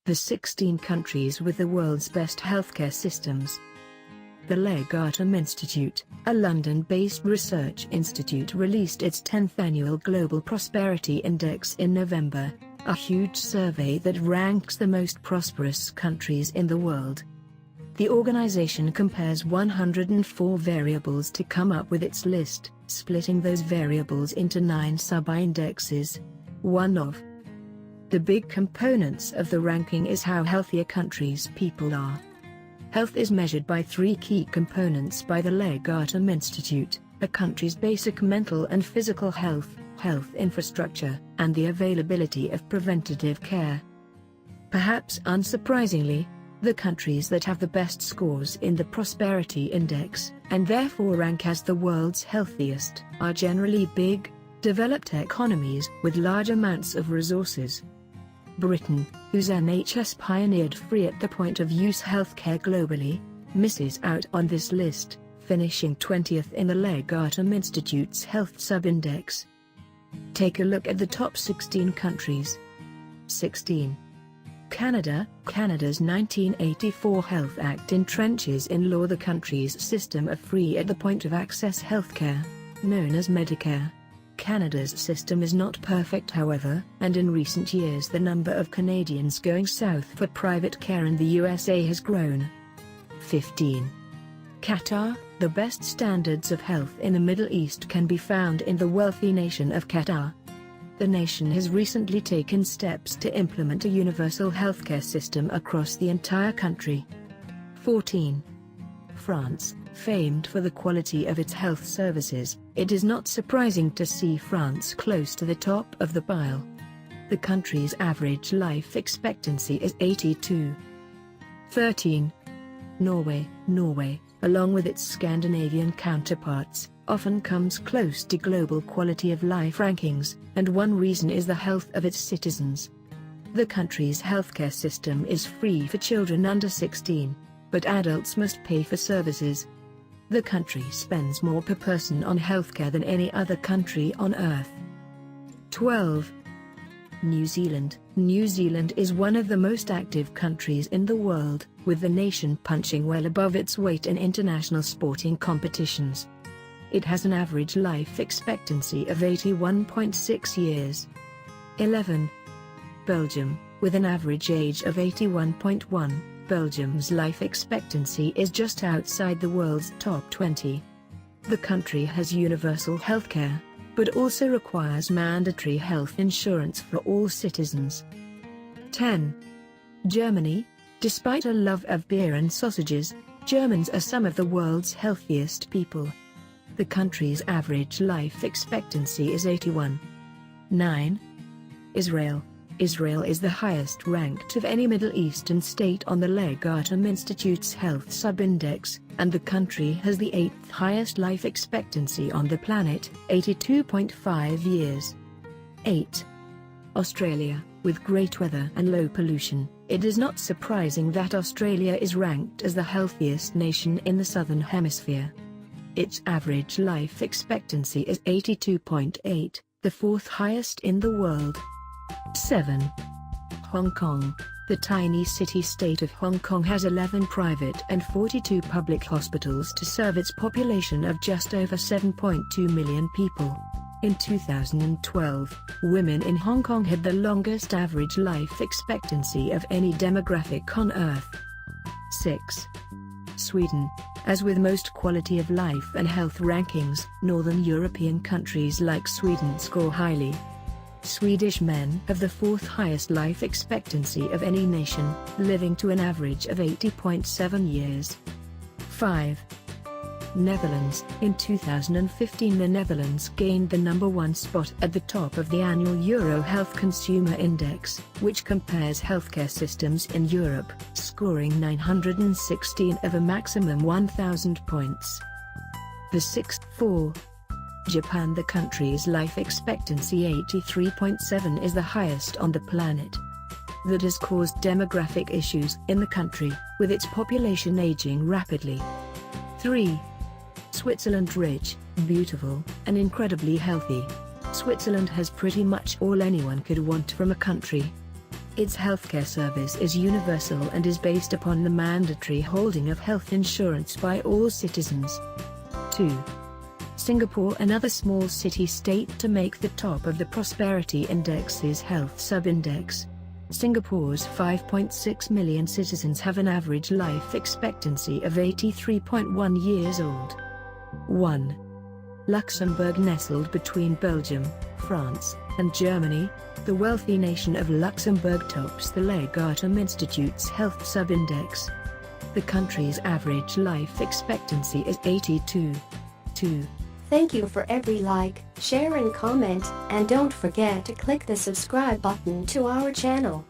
The 16 countries with the world's best healthcare systems. The Legatum Institute, a London-based research institute, released its 10th annual Global Prosperity Index in November, a huge survey that ranks the most prosperous countries in the world. The organization compares 104 variables to come up with its list, splitting those variables into 9 sub-indexes. One of the big components of the ranking is how healthy a country's people are. Health is measured by 3 key components by the Legatum Institute: a country's basic mental and physical health, health infrastructure, and the availability of preventative care. Perhaps unsurprisingly, the countries that have the best scores in the Prosperity Index, and therefore rank as the world's healthiest, are generally big, developed economies with large amounts of resources. Britain, whose NHS pioneered free at the point of use healthcare globally, misses out on this list, finishing 20th in the Legatum Institute's Health Sub-Index. Take a look at the top 16 countries. 16. Canada. Canada's 1984 Health Act entrenches in law the country's system of free at the point of access healthcare, known as Medicare. Canada's system is not perfect, however, and in recent years the number of Canadians going south for private care in the USA has grown. 15. Qatar. The best standards of health in the Middle East can be found in the wealthy nation of Qatar. The nation has recently taken steps to implement a universal healthcare system across the entire country. 14. France. Famed for the quality of its health services, it is not surprising to see France close to the top of the pile. The country's average life expectancy is 82. 13. Norway. Norway, along with its Scandinavian counterparts, often comes close to global quality of life rankings, and one reason is the health of its citizens. The country's healthcare system is free for children under 16, but adults must pay for services. The country spends more per person on healthcare than any other country on Earth. 12. New Zealand. New Zealand is one of the most active countries in the world, with the nation punching well above its weight in international sporting competitions. It has an average life expectancy of 81.6 years. 11. Belgium. With an average age of 81.1, Belgium's life expectancy is just outside the world's top 20. The country has universal healthcare, but also requires mandatory health insurance for all citizens. 10. Germany. Despite a love of beer and sausages, Germans are some of the world's healthiest people. The country's average life expectancy is 81. 9. Israel. Israel is the highest ranked of any Middle Eastern state on the Legatum Institute's Health Sub-Index, and the country has the 8th highest life expectancy on the planet, 82.5 years. 8. Australia. With great weather and low pollution, it is not surprising that Australia is ranked as the healthiest nation in the Southern Hemisphere. Its average life expectancy is 82.8, the 4th highest in the world. 7. Hong Kong. The tiny city-state of Hong Kong has 11 private and 42 public hospitals to serve its population of just over 7.2 million people. In 2012, women in Hong Kong had the longest average life expectancy of any demographic on Earth. 6. Sweden. As with most quality of life and health rankings, Northern European countries like Sweden score highly. Swedish men have the 4th highest life expectancy of any nation, living to an average of 80.7 years. 5. Netherlands. In 2015, the Netherlands gained the #1 spot at the top of the annual Euro Health Consumer Index, which compares healthcare systems in Europe, scoring 916 of a maximum 1,000 points. The 6th. 4. Japan. The country's life expectancy 83.7 is the highest on the planet. That has caused demographic issues in the country, with its population aging rapidly. 3. Switzerland. Rich, beautiful, and incredibly healthy. Switzerland has pretty much all anyone could want from a country. Its healthcare service is universal and is based upon the mandatory holding of health insurance by all citizens. 2. Singapore, another small city-state to make the top of the Prosperity Index's Health Subindex. Singapore's 5.6 million citizens have an average life expectancy of 83.1 years old. 1. Luxembourg, nestled between Belgium, France, and Germany, the wealthy nation of Luxembourg tops the Legatum Institute's Health Subindex. The country's average life expectancy is 82. 2. Thank you for every like, share and comment, and don't forget to click the subscribe button to our channel.